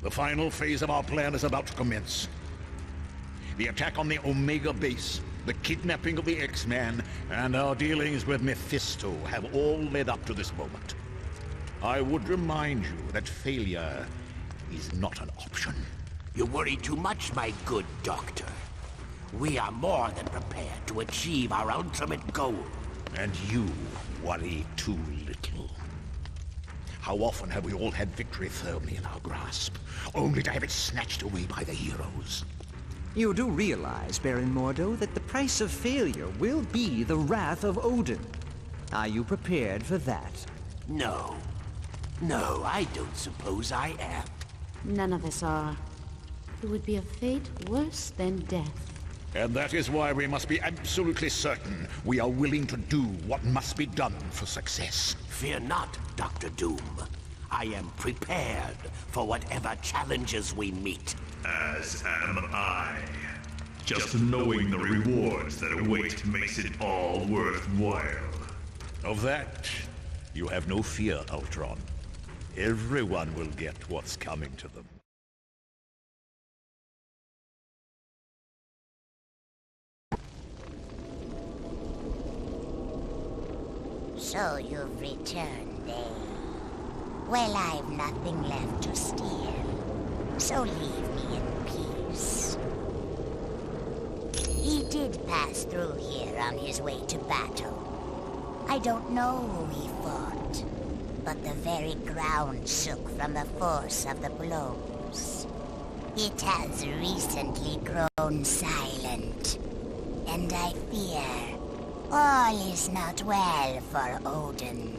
The final phase of our plan is about to commence. The attack on the Omega base, the kidnapping of the X-Man, and our dealings with Mephisto have all led up to this moment. I would remind you that failure is not an option. You worry too much, my good doctor. We are more than prepared to achieve our ultimate goal. And you worry too little. How often have we all had victory firmly in our grasp, only to have it snatched away by the heroes? You do realize, Baron Mordo, that the price of failure will be the wrath of Odin. Are you prepared for that? No. No, I don't suppose I am. None of us are. It would be a fate worse than death. And that is why we must be absolutely certain we are willing to do what must be done for success. Fear not, Dr. Doom. I am prepared for whatever challenges we meet. As am I. Just knowing the rewards that await makes it all worthwhile. Of that, you have no fear, Ultron. Everyone will get what's coming to them. So you've returned, eh? Well, I've nothing left to steal, so leave me in peace. He did pass through here on his way to battle. I don't know who he fought, but the very ground shook from the force of the blows. It has recently grown silent, and I fear all is not well for Odin.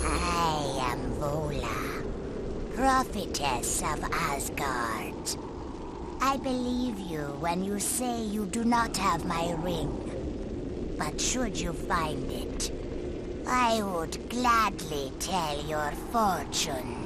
I am Vola, prophetess of Asgard. I believe you when you say you do not have my ring. But should you find it, I would gladly tell your fortune.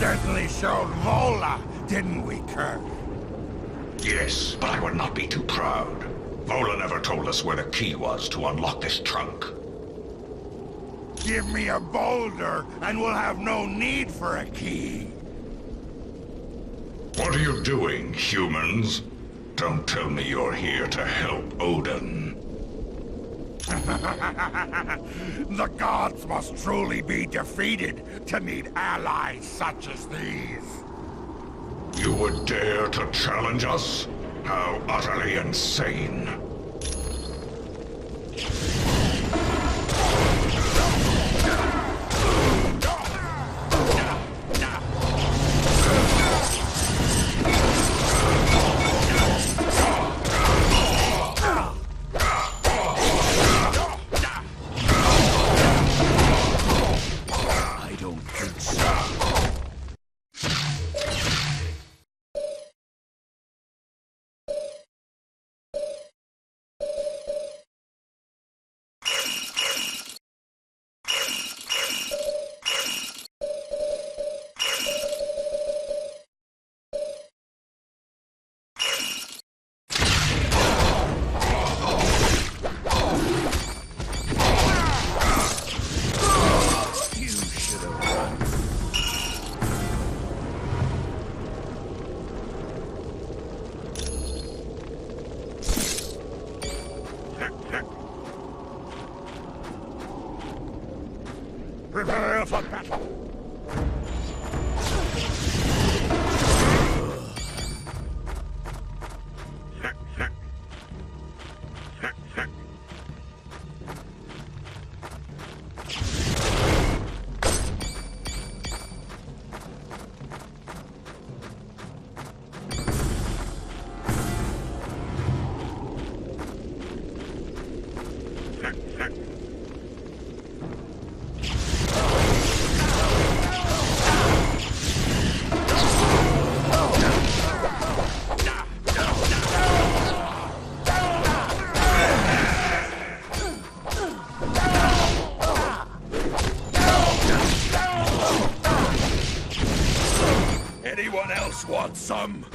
certainly showed Vola, didn't we, Kirk? Yes, but I would not be too proud. Vola never told us where the key was to unlock this trunk. Give me a boulder, and we'll have no need for a key. What are you doing, humans? Don't tell me you're here to help Odin. The gods must truly be defeated to need allies such as these. You would dare to challenge us? How utterly insane. Prepare for battle. Anyone else want some?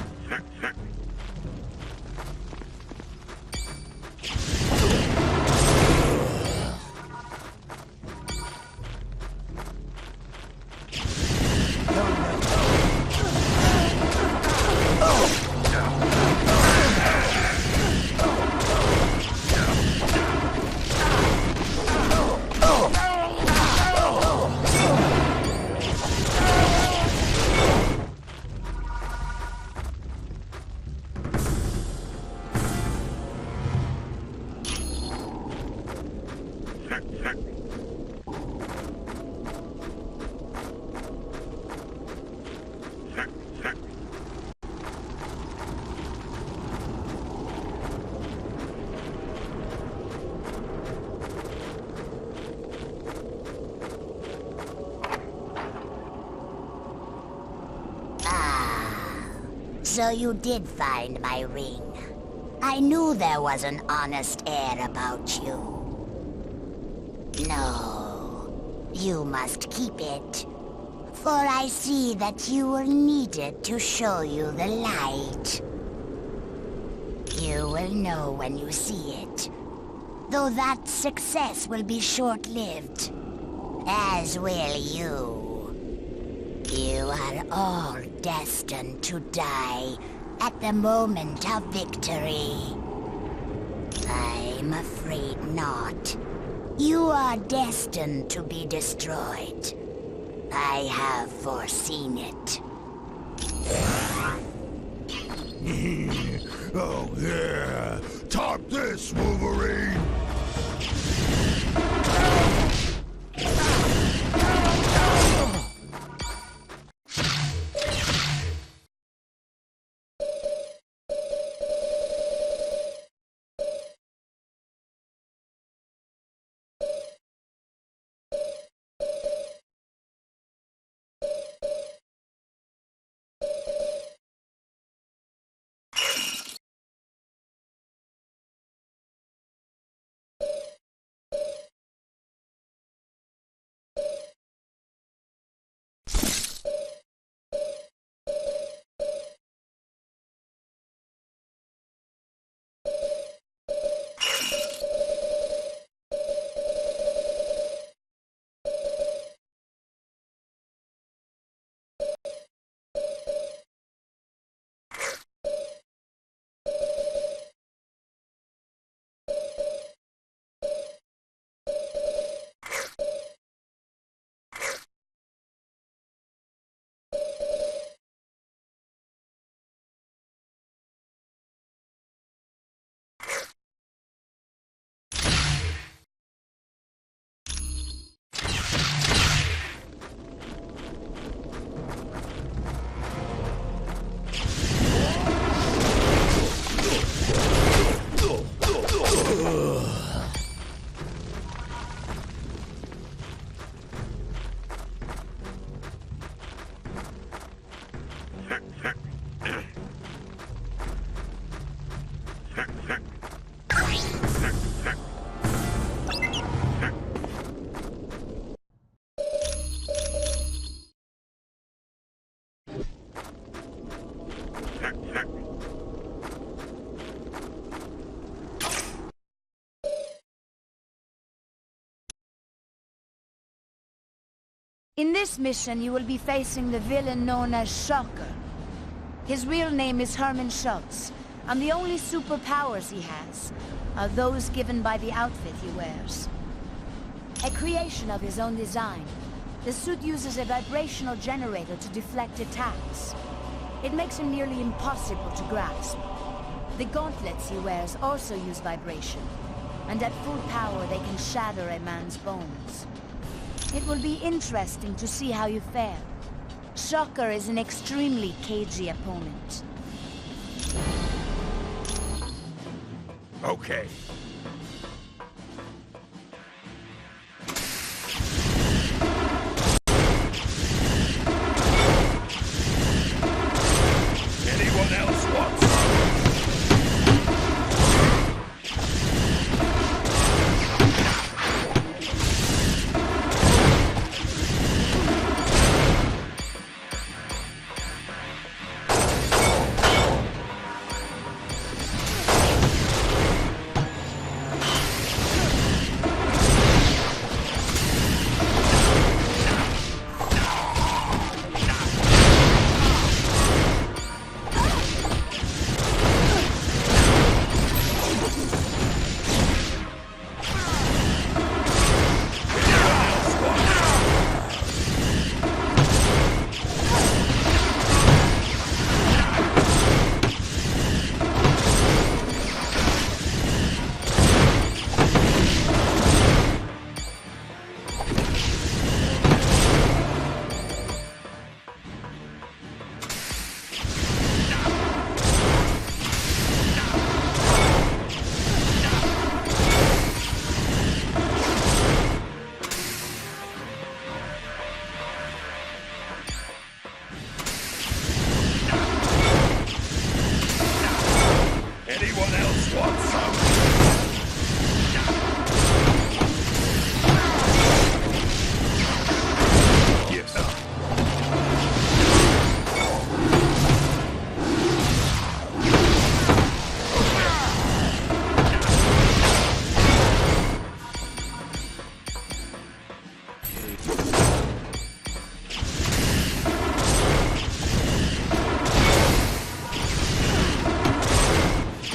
So you did find my ring. I knew there was an honest air about you. No, you must keep it. For I see that you will need it to show you the light. You will know when you see it. Though that success will be short-lived. As will you. You are all destined to die at the moment of victory. I'm afraid not. You are destined to be destroyed. I have foreseen it. Oh yeah! Top this, Wolverine! In this mission, you will be facing the villain known as Shocker. His real name is Herman Schultz, and the only superpowers he has are those given by the outfit he wears. A creation of his own design, the suit uses a vibrational generator to deflect attacks. It makes him nearly impossible to grasp. The gauntlets he wears also use vibration, and at full power they can shatter a man's bones. It will be interesting to see how you fare. Shocker is an extremely cagey opponent. Okay. Anyone else want some? Anyone else want some? Yes.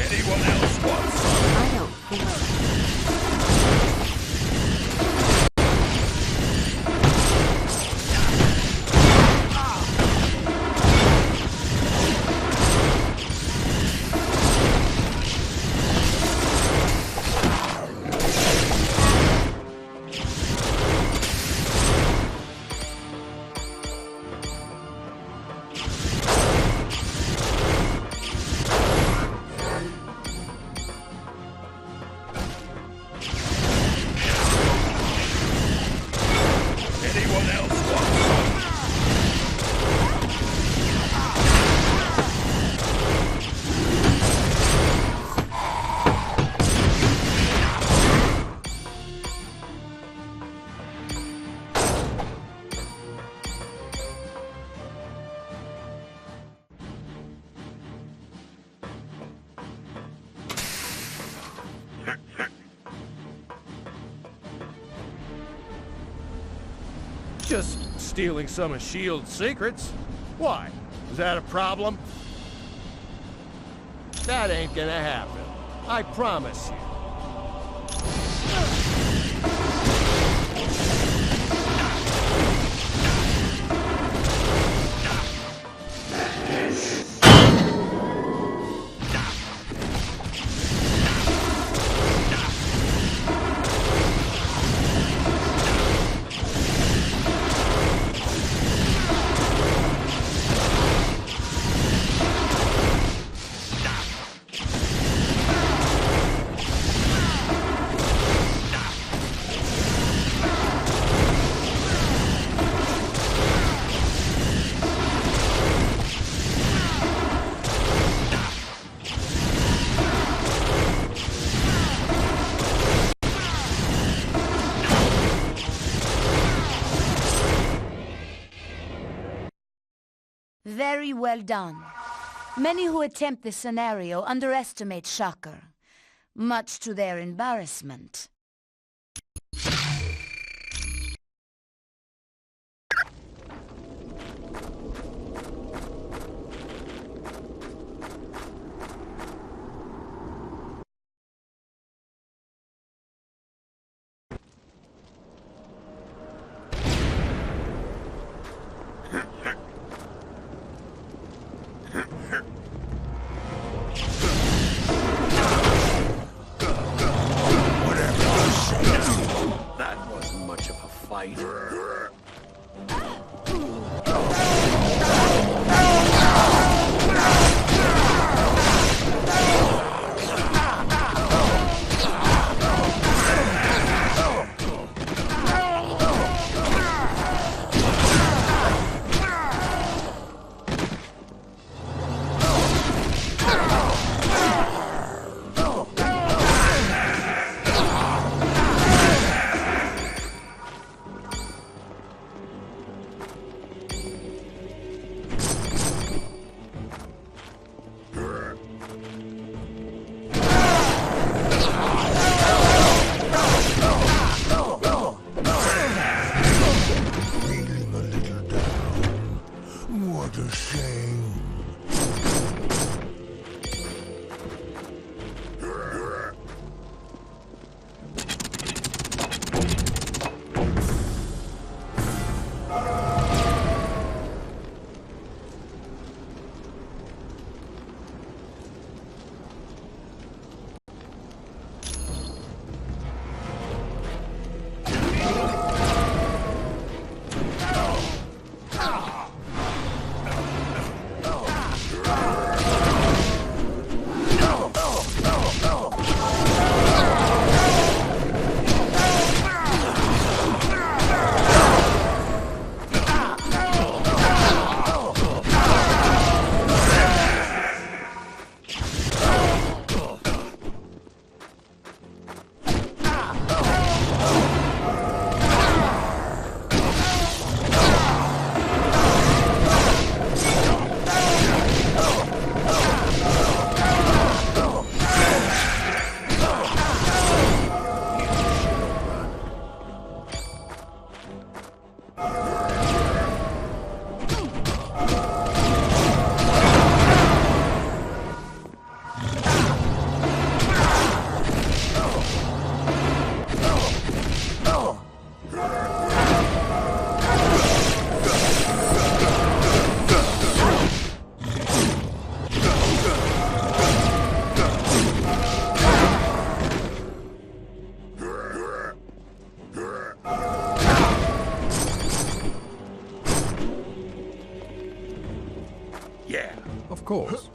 Anyone else want some? I don't think so. Anyone else want some? Just stealing some of S.H.I.E.L.D.'s secrets. Why? Is that a problem? That ain't gonna happen. I promise you. Very well done. Many who attempt this scenario underestimate Shocker, much to their embarrassment. That wasn't much of a fight. What a shame. Yeah. Of course.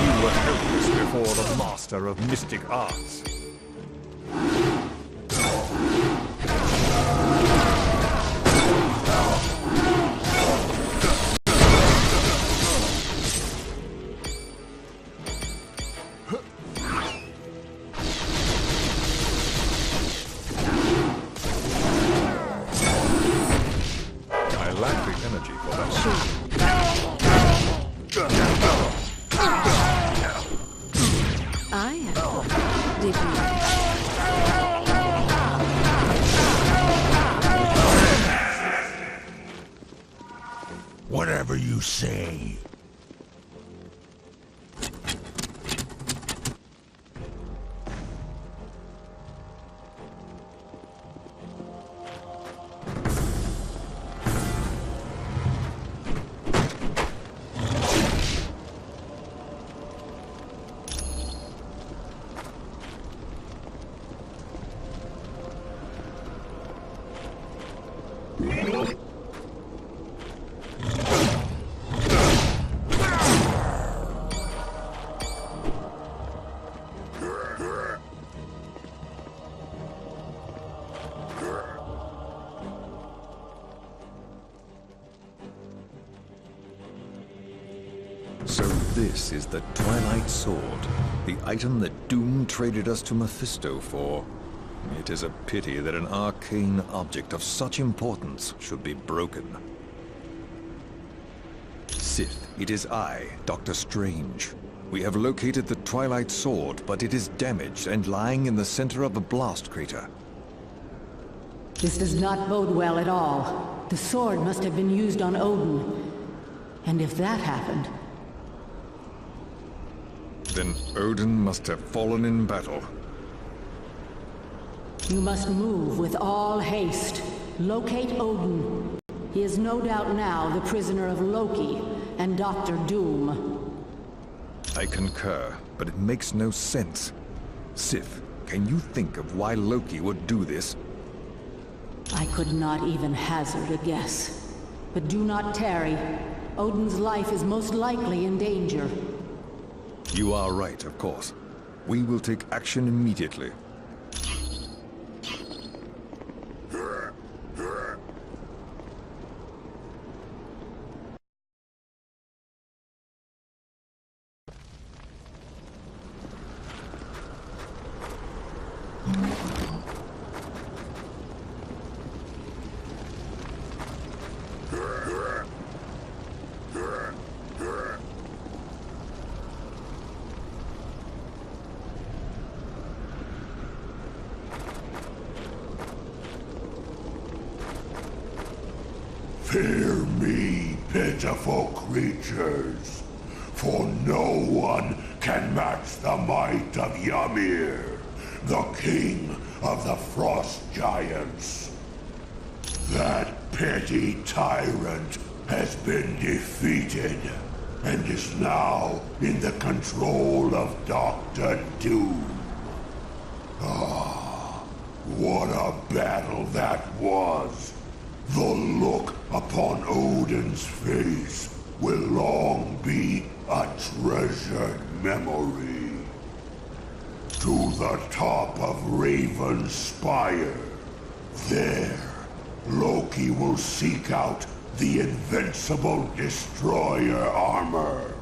You were helpless before the master of mystic arts. I lack the energy for that. I am defeated. Whatever you say. So this is the Twilight Sword, the item that Doom traded us to Mephisto for. It is a pity that an arcane object of such importance should be broken. Sith, it is I, Dr. Strange. We have located the Twilight Sword, but it is damaged and lying in the center of a blast crater. This does not bode well at all. The sword must have been used on Odin. And if that happened... Then Odin must have fallen in battle. You must move with all haste. Locate Odin. He is no doubt now the prisoner of Loki and Dr. Doom. I concur, but it makes no sense. Sif, can you think of why Loki would do this? I could not even hazard a guess. But do not tarry. Odin's life is most likely in danger. You are right, of course. We will take action immediately. Fear me, pitiful creatures, for no one can match the might of Ymir, the king of the frost giants. That petty tyrant has been defeated, and is now in the control of Dr. Doom. Ah, what a battle that was! The look upon Odin's face will long be a treasured memory. To the top of Raven's Spire, there, Loki will seek out the invincible destroyer armor.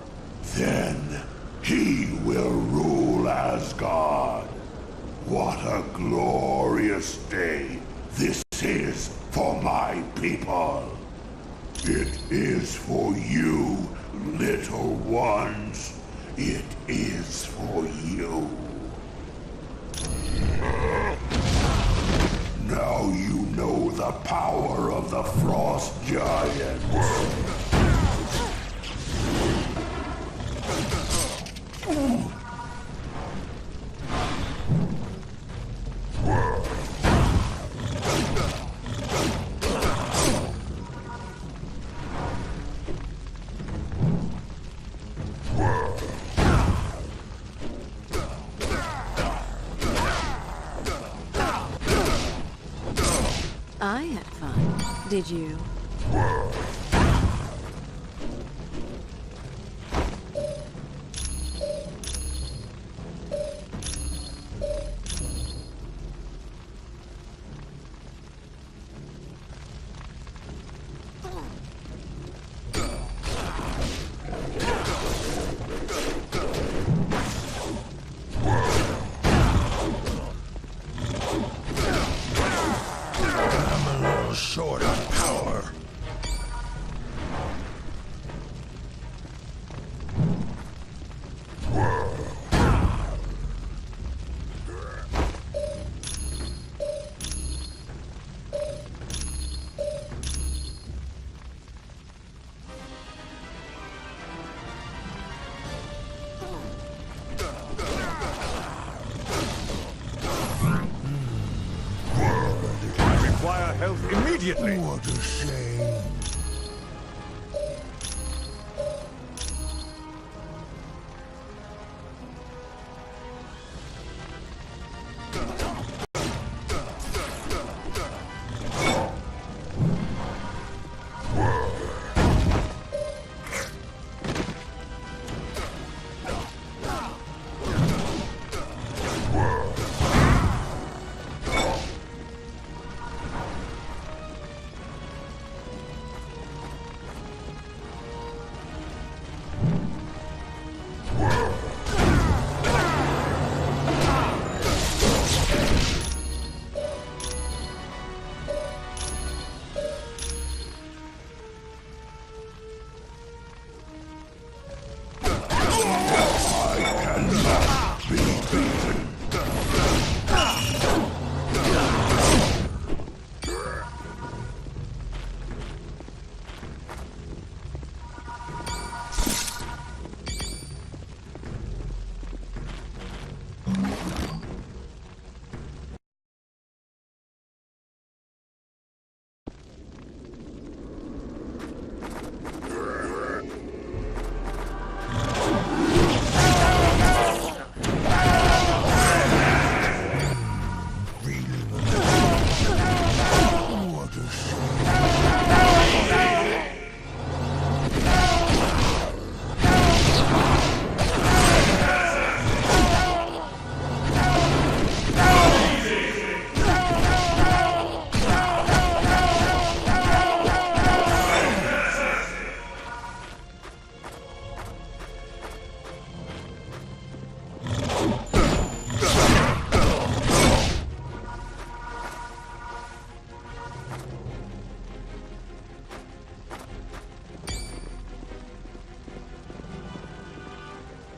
Then, he will rule Asgard. What a glorious day this is for my people. It is for you, little ones. It is for you. Now you know the power of the Frost Giants. I had fun. Did you? Short on power. Require help immediately. What a shame.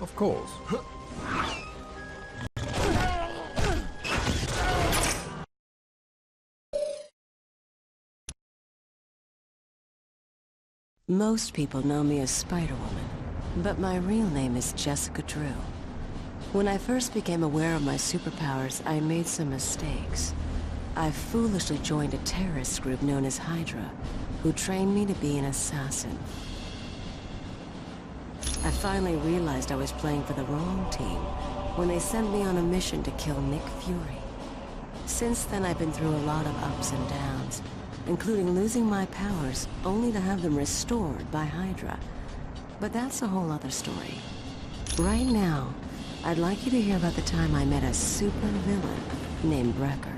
Of course. Most people know me as Spider-Woman, but my real name is Jessica Drew. When I first became aware of my superpowers, I made some mistakes. I foolishly joined a terrorist group known as Hydra, who trained me to be an assassin. I finally realized I was playing for the wrong team when they sent me on a mission to kill Nick Fury. Since then, I've been through a lot of ups and downs, including losing my powers only to have them restored by Hydra. But that's a whole other story. Right now, I'd like you to hear about the time I met a super villain named Wrecker.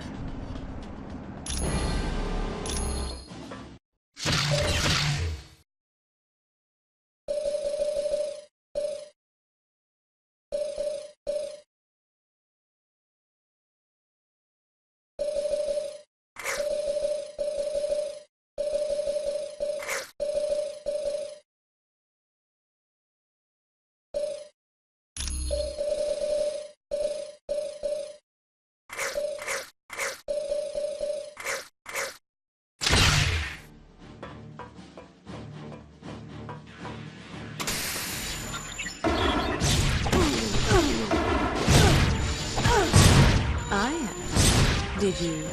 Did you?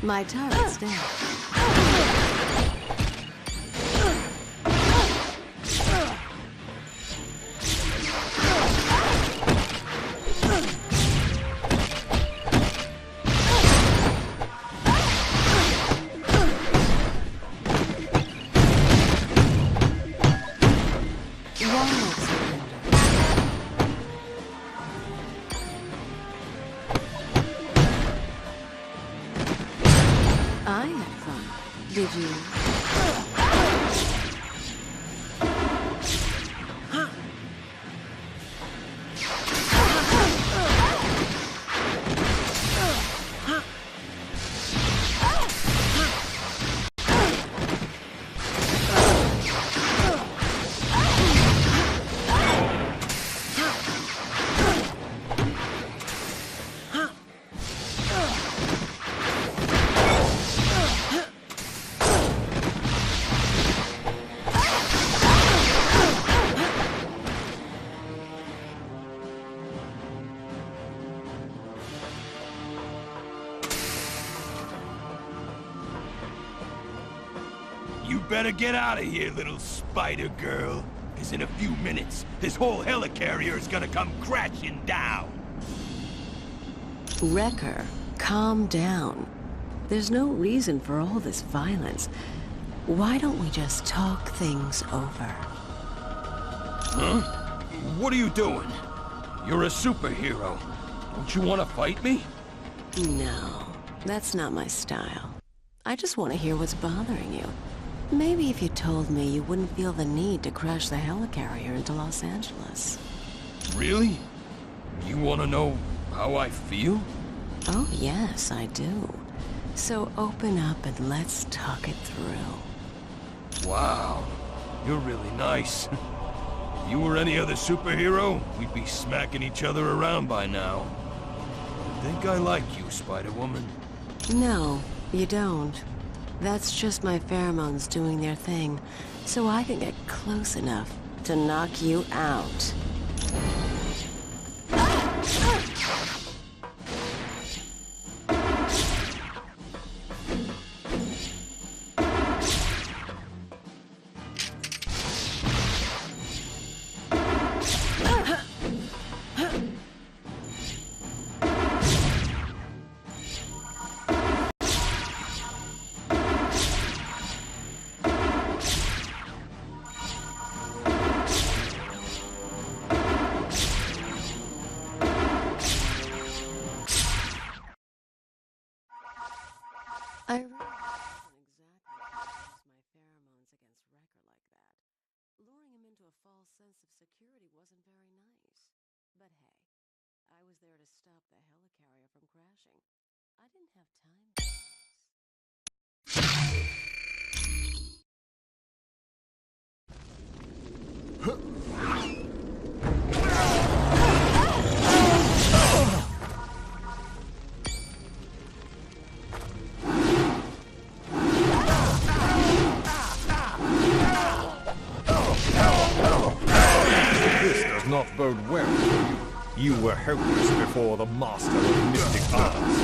My turret's down. I had fun. Did you? You better get out of here, little spider girl. Because in a few minutes, this whole helicarrier is gonna come crashing down. Wrecker, calm down. There's no reason for all this violence. Why don't we just talk things over? Huh? What are you doing? You're a superhero. Don't you want to fight me? No, that's not my style. I just want to hear what's bothering you. Maybe if you told me, you wouldn't feel the need to crash the helicarrier into Los Angeles. Really? You want to know how I feel? Oh, yes, I do. So open up and let's talk it through. Wow, you're really nice. If you were any other superhero, we'd be smacking each other around by now. I think I like you, Spider-Woman. No, you don't. That's just my pheromones doing their thing, so I can get close enough to knock you out. I really wasn't exactly use my pheromones against Wrecker like that. Luring him into a false sense of security wasn't very nice. But hey, I was there to stop the helicarrier from crashing. I didn't have time for this. Not bode well for you. You were helpless before the master of mystic arts.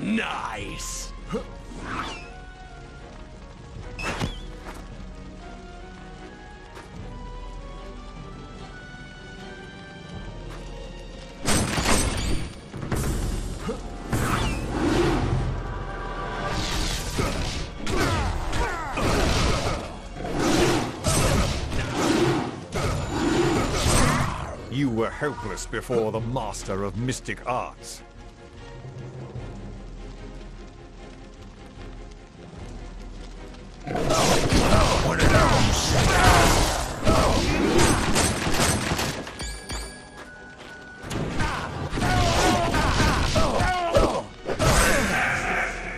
Nice! You were helpless before the master of mystic arts.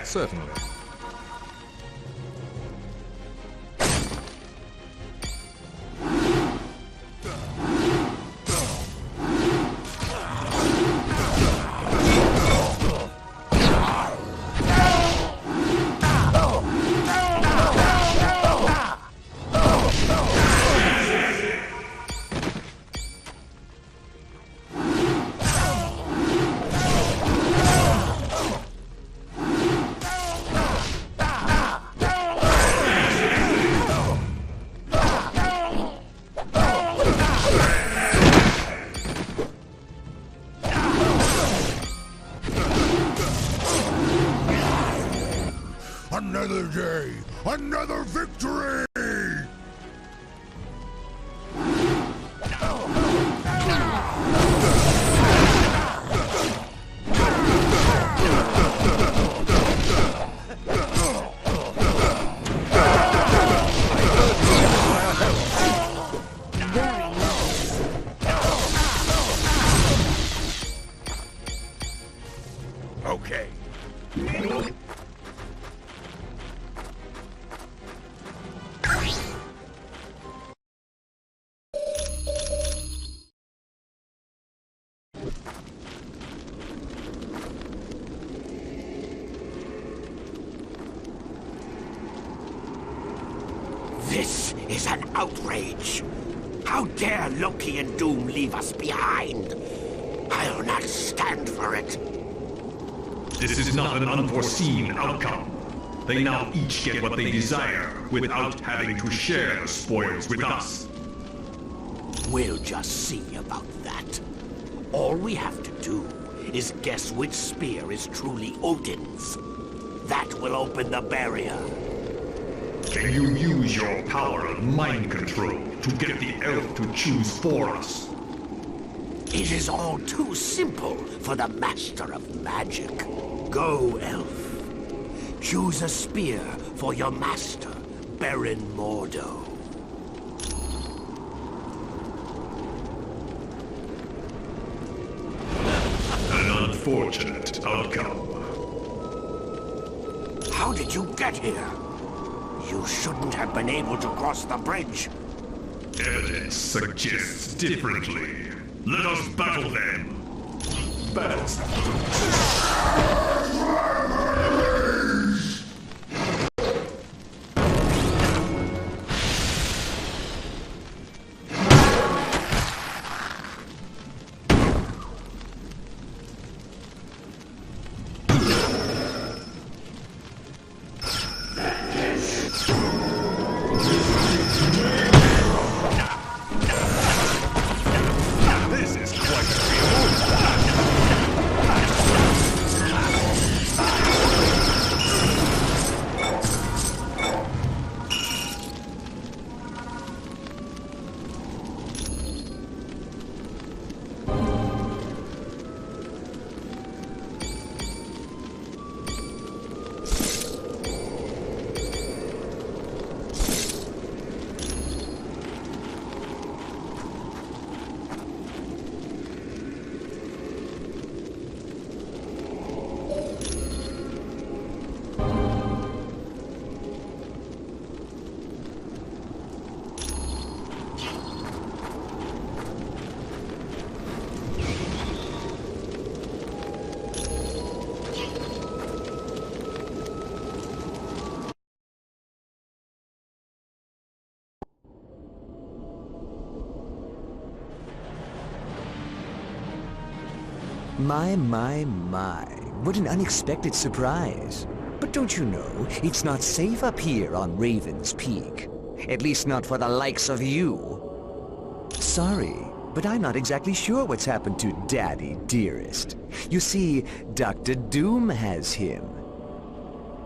Certainly. Another day, another victory! is an outrage. How dare Loki and Doom leave us behind? I'll not stand for it. This is not an unforeseen outcome. They now each get what they desire without having to share the spoils with us. We'll just see about that. All we have to do is guess which spear is truly Odin's. That will open the barrier. Can you use your power of mind control to get the elf to choose for us? It is all too simple for the master of magic. Go, elf. Choose a spear for your master, Baron Mordo. An unfortunate outcome. How did you get here? You shouldn't have been able to cross the bridge. Evidence suggests differently. Let us battle them. Battles. My. What an unexpected surprise. But don't you know, it's not safe up here on Raven's Peak. At least not for the likes of you. Sorry, but I'm not exactly sure what's happened to Daddy Dearest. You see, Dr. Doom has him.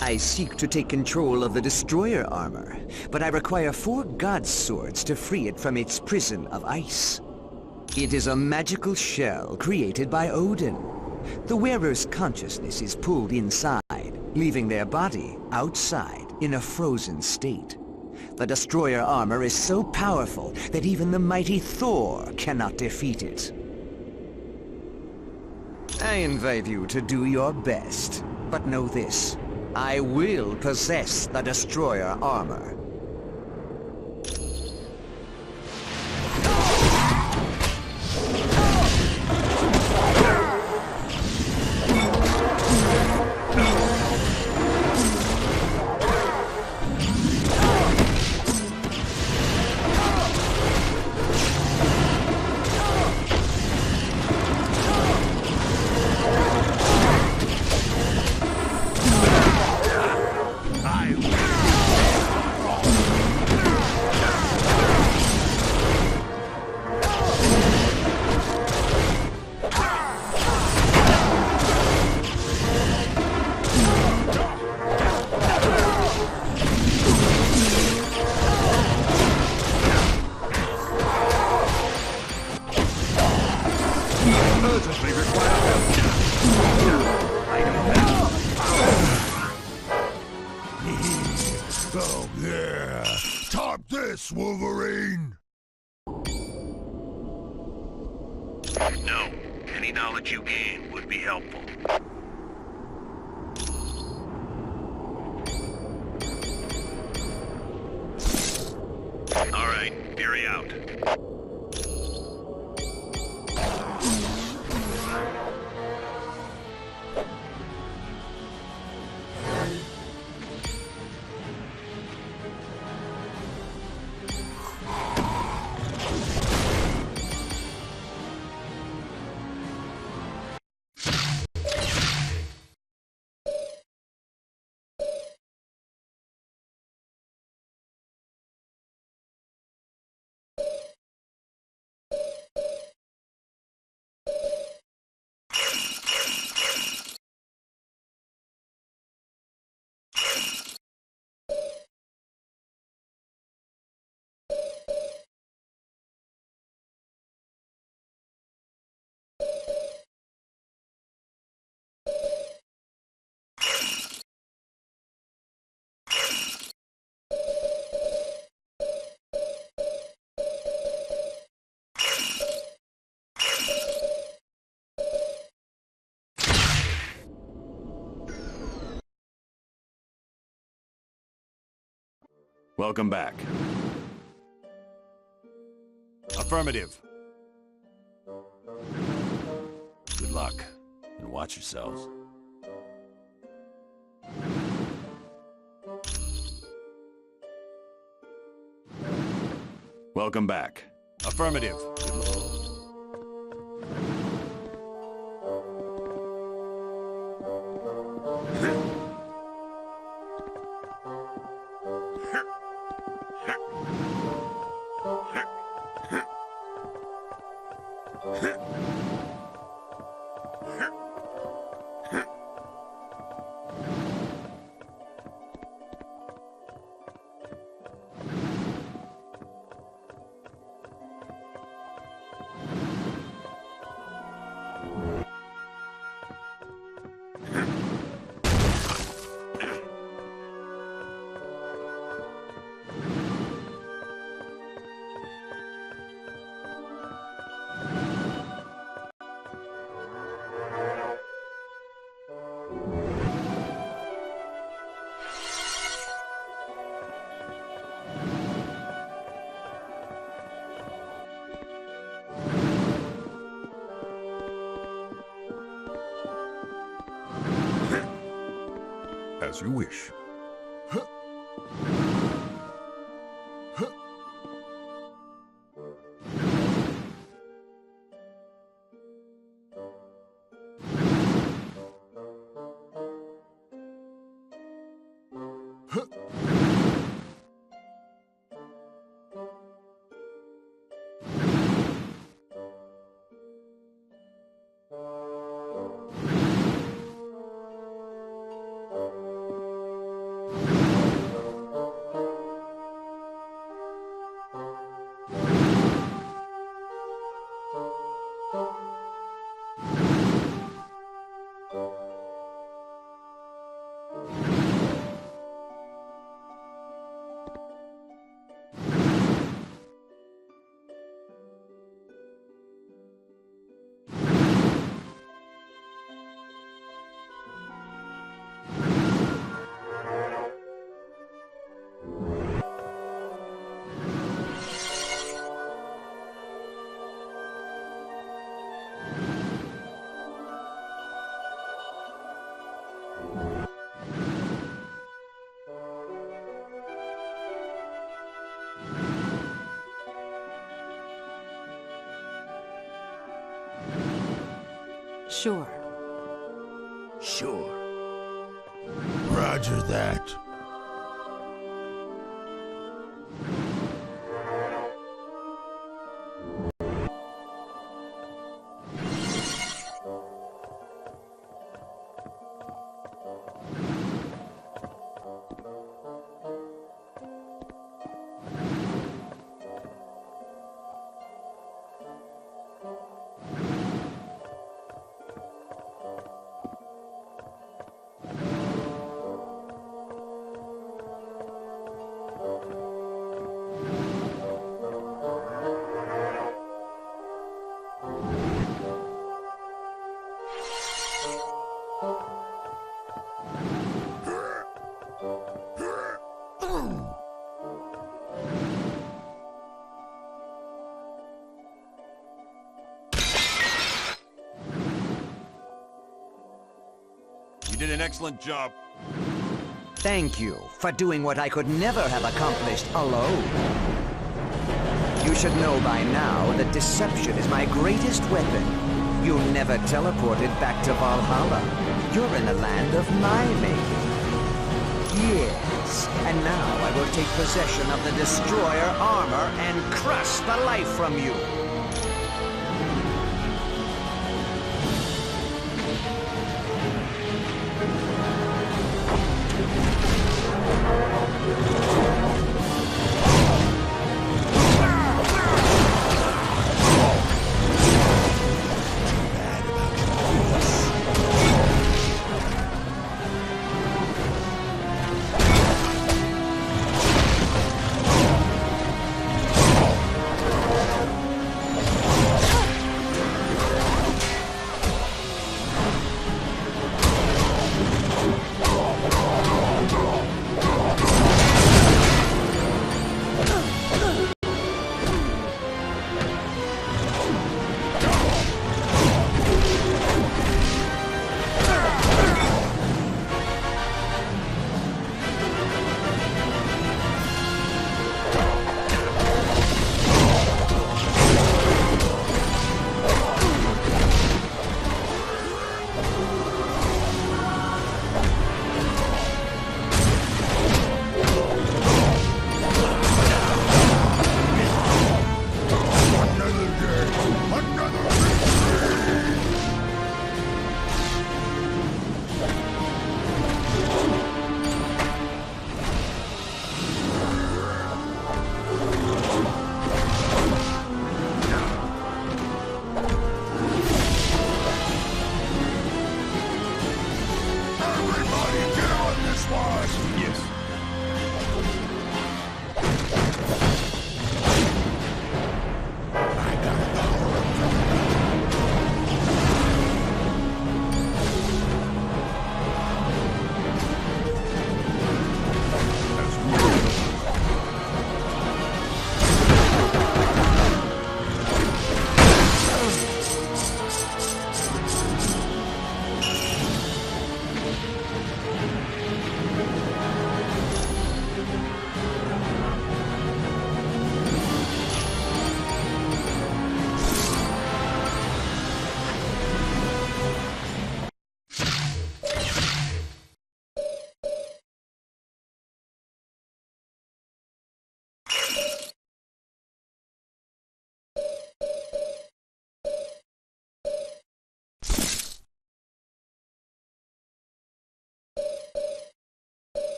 I seek to take control of the Destroyer armor, but I require 4 God Swords to free it from its prison of ice. It is a magical shell created by Odin. The wearer's consciousness is pulled inside, leaving their body outside in a frozen state. The Destroyer armor is so powerful that even the mighty Thor cannot defeat it. I invite you to do your best, but know this. I will possess the Destroyer armor. Oh, yeah. Top this, Wolverine! No. Any knowledge you gain would be helpful. All right, Fury out. Welcome back. Affirmative. Good luck, and watch yourselves. Welcome back. Affirmative. As you wish. Sure. Sure. Roger that. You did an excellent job. Thank you for doing what I could never have accomplished alone. You should know by now that deception is my greatest weapon. You never teleported back to Valhalla. You're in a land of my making. Yes, and now I will take possession of the Destroyer armor and crush the life from you.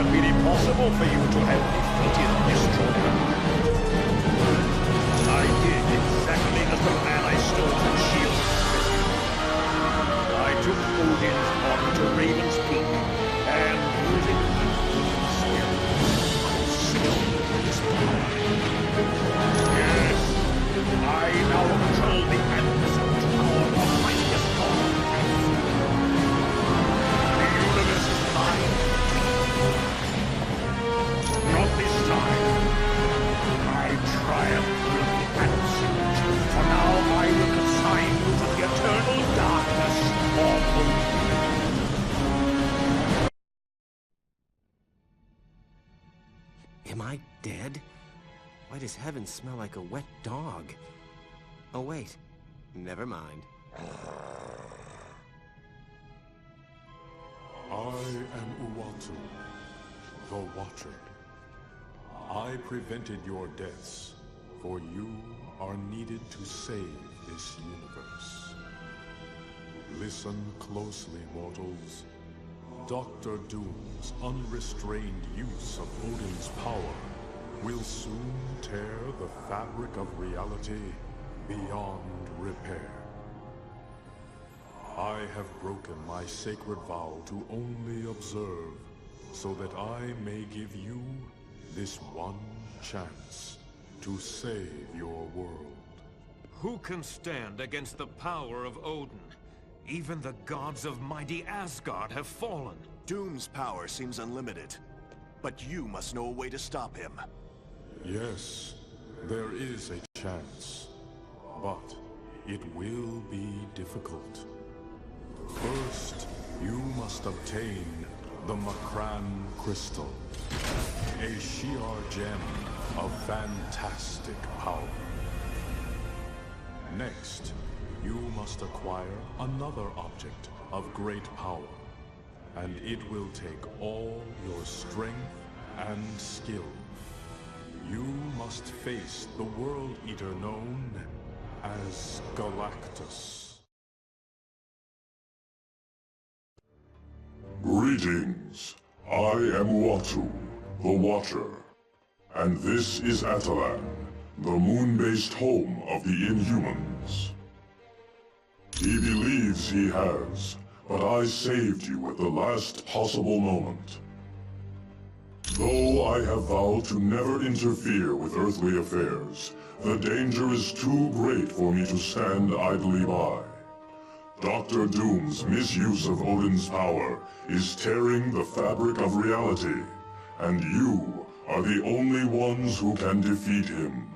have been impossible for you to have defeated this troll. I did exactly as the man I stole from Shield. I took Odin's body to Raven's Peak, and using Odin's spirit, consumed his power. Yes, I now control the answer to our mightiest god. The universe is mine. Not this time. My triumph will be absolute, for now I will consign you to the eternal darkness of Odin. Am I dead? Why does heaven smell like a wet dog? Oh wait, never mind. I am Uatu, the Watcher. I prevented your deaths, for you are needed to save this universe. Listen closely, mortals. Dr. Doom's unrestrained use of Odin's power will soon tear the fabric of reality beyond repair. I have broken my sacred vow to only observe, so that I may give you this one chance to save your world. Who can stand against the power of Odin? Even the gods of mighty Asgard have fallen. Doom's power seems unlimited, but you must know a way to stop him. Yes, there is a chance, but it will be difficult. First, you must obtain the Makran Crystal, a Shi'ar gem of fantastic power. Next, you must acquire another object of great power, and it will take all your strength and skill. You must face the World Eater known as Galactus. Greetings. I am Uatu, the Watcher. And this is Atalan, the moon-based home of the Inhumans. He believes he has, but I saved you at the last possible moment. Though I have vowed to never interfere with earthly affairs, the danger is too great for me to stand idly by. Dr. Doom's misuse of Odin's power is tearing the fabric of reality, and you are the only ones who can defeat him.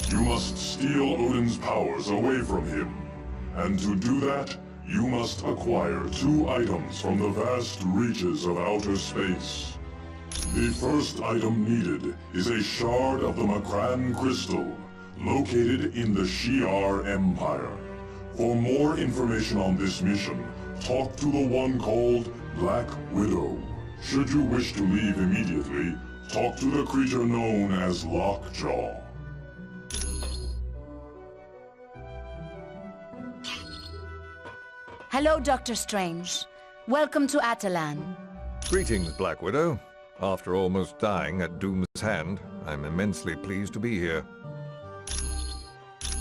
You must steal Odin's powers away from him, and to do that, you must acquire 2 items from the vast reaches of outer space. The first item needed is a shard of the Makran Crystal, located in the Shi'ar Empire. For more information on this mission, talk to the one called Black Widow. Should you wish to leave immediately, talk to the creature known as Lockjaw. Hello, Dr. Strange. Welcome to Atalan. Greetings, Black Widow. After almost dying at Doom's hand, I'm immensely pleased to be here.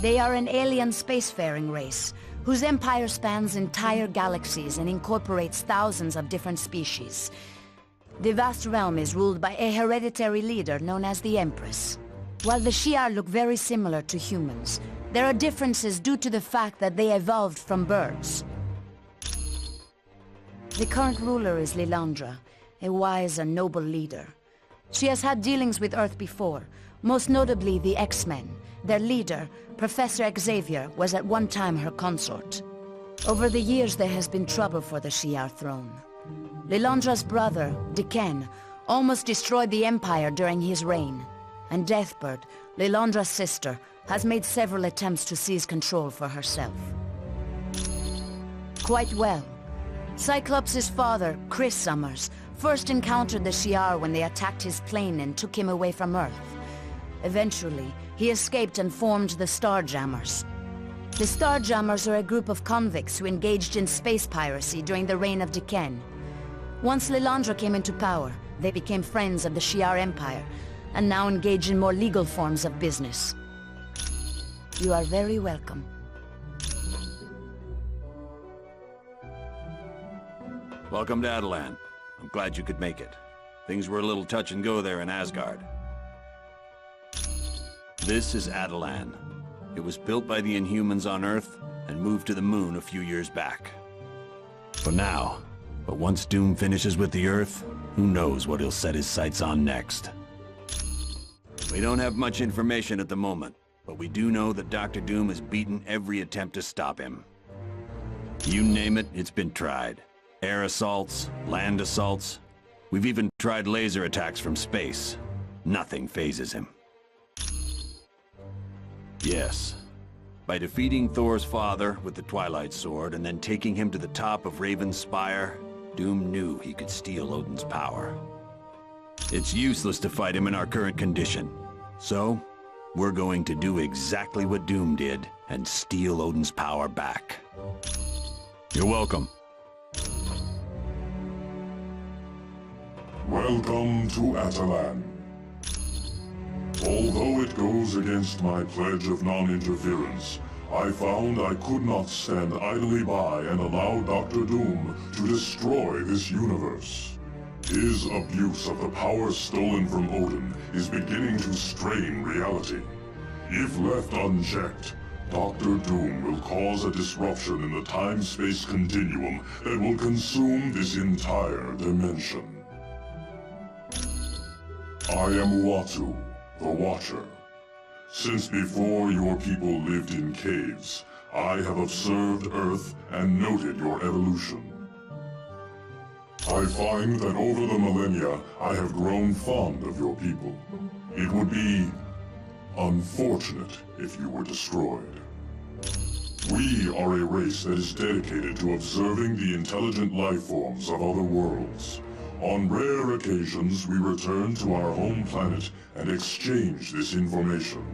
They are an alien spacefaring race, whose empire spans entire galaxies and incorporates thousands of different species. The vast realm is ruled by a hereditary leader known as the Empress. While the Shi'ar look very similar to humans, there are differences due to the fact that they evolved from birds. The current ruler is Lilandra, a wise and noble leader. She has had dealings with Earth before, most notably the X-Men. Their leader, Professor Xavier, was at one time her consort. Over the years there has been trouble for the Shi'ar throne. Lilandra's brother, Diken, almost destroyed the Empire during his reign, and Deathbird, Lilandra's sister, has made several attempts to seize control for herself. Quite well. Cyclops' father, Chris Summers, first encountered the Shi'ar when they attacked his plane and took him away from Earth. Eventually, he escaped and formed the Starjammers. The Starjammers are a group of convicts who engaged in space piracy during the reign of Diken. Once Lilandra came into power, they became friends of the Shi'ar Empire, and now engage in more legal forms of business. You are very welcome. Welcome to Adelan. I'm glad you could make it. Things were a little touch and go there in Asgard. This is Adelan. It was built by the Inhumans on Earth and moved to the moon a few years back. For now. But once Doom finishes with the Earth, who knows what he'll set his sights on next. We don't have much information at the moment, but we do know that Dr. Doom has beaten every attempt to stop him. You name it, it's been tried. Air assaults, land assaults. We've even tried laser attacks from space. Nothing phases him. Yes. By defeating Thor's father with the Twilight Sword and then taking him to the top of Raven's Spire, Doom knew he could steal Odin's power. It's useless to fight him in our current condition. So, we're going to do exactly what Doom did and steal Odin's power back. You're welcome. Welcome to Adelan. Although it goes against my pledge of non-interference, I found I could not stand idly by and allow Dr. Doom to destroy this universe. His abuse of the power stolen from Odin is beginning to strain reality. If left unchecked, Dr. Doom will cause a disruption in the time-space continuum that will consume this entire dimension. I am Uatu, the Watcher. Since before your people lived in caves, I have observed Earth and noted your evolution. I find that over the millennia, I have grown fond of your people. It would be unfortunate if you were destroyed. We are a race that is dedicated to observing the intelligent life forms of other worlds. On rare occasions, we return to our home planet and exchange this information.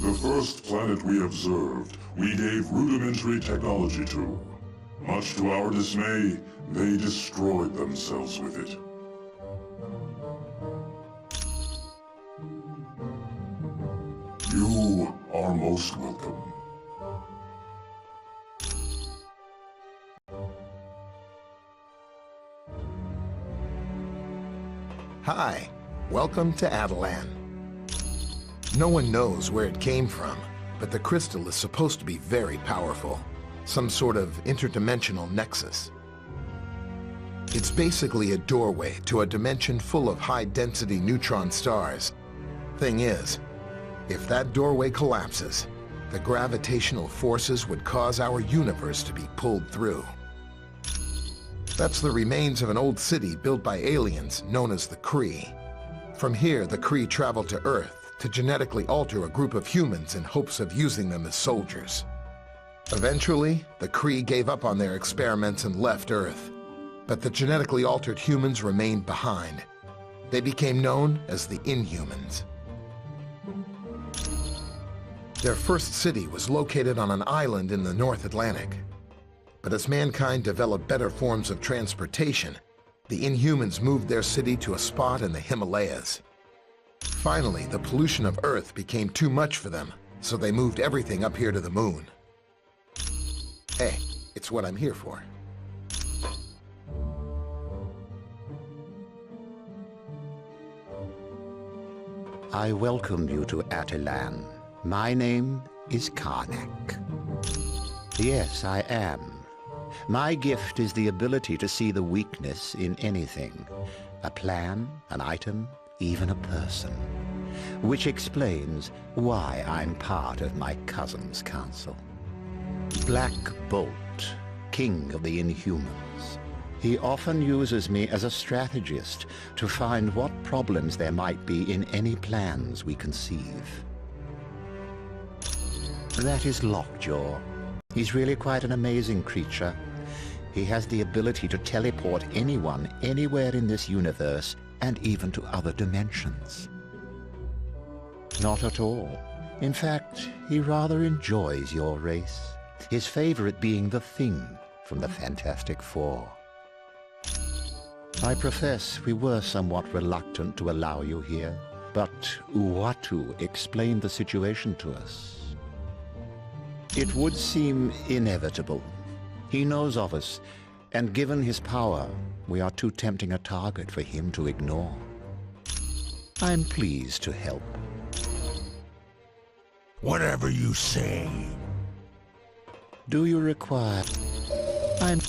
The first planet we observed, we gave rudimentary technology to. Much to our dismay, they destroyed themselves with it. You are most welcome. Hi, welcome to Adelan. No one knows where it came from, but the crystal is supposed to be very powerful. Some sort of interdimensional nexus. It's basically a doorway to a dimension full of high-density neutron stars. Thing is, if that doorway collapses, the gravitational forces would cause our universe to be pulled through. That's the remains of an old city built by aliens known as the Kree. From here, the Kree traveled to Earth to genetically alter a group of humans in hopes of using them as soldiers. Eventually, the Kree gave up on their experiments and left Earth. But the genetically altered humans remained behind. They became known as the Inhumans. Their first city was located on an island in the North Atlantic. But as mankind developed better forms of transportation, the Inhumans moved their city to a spot in the Himalayas. Finally, the pollution of Earth became too much for them, so they moved everything up here to the moon. Hey, it's what I'm here for. I welcome you to Adelan. My name is Karnak. Yes, I am. My gift is the ability to see the weakness in anything. A plan, an item, even a person. Which explains why I'm part of my cousin's council. Black Bolt, king of the Inhumans. He often uses me as a strategist to find what problems there might be in any plans we conceive. That is Lockjaw. He's really quite an amazing creature. He has the ability to teleport anyone anywhere in this universe and even to other dimensions. Not at all. In fact, he rather enjoys your race. His favorite being the Thing from the Fantastic Four. I profess we were somewhat reluctant to allow you here, but Uatu explained the situation to us. It would seem inevitable. He knows of us, and given his power, we are too tempting a target for him to ignore. I'm pleased to help. Whatever you say. Do you require... I'm...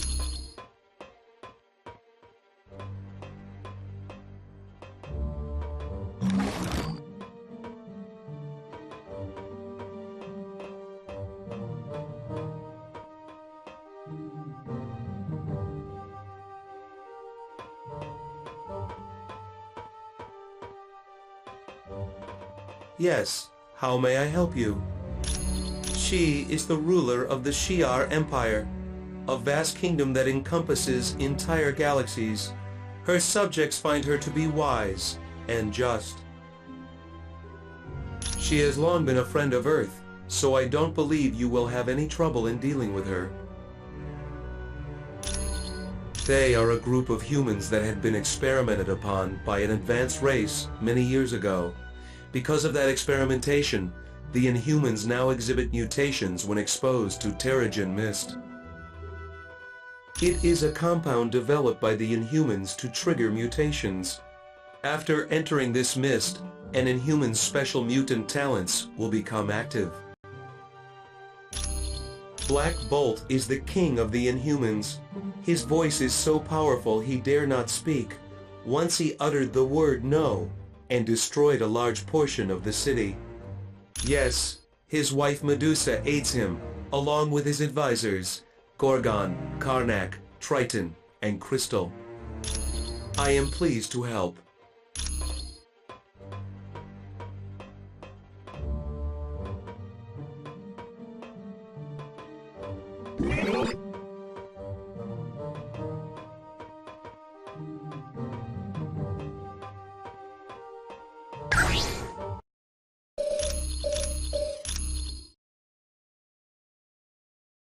Yes, how may I help you? She is the ruler of the Shi'ar Empire, a vast kingdom that encompasses entire galaxies. Her subjects find her to be wise and just. She has long been a friend of Earth, so I don't believe you will have any trouble in dealing with her. They are a group of humans that had been experimented upon by an advanced race many years ago. Because of that experimentation, the Inhumans now exhibit mutations when exposed to Terrigen Mist. It is a compound developed by the Inhumans to trigger mutations. After entering this mist, an Inhuman's special mutant talents will become active. Black Bolt is the king of the Inhumans. His voice is so powerful he dare not speak. Once he uttered the word no, and destroyed a large portion of the city. Yes, his wife Medusa aids him, along with his advisors, Gorgon, Karnak, Triton, and Crystal. I am pleased to help.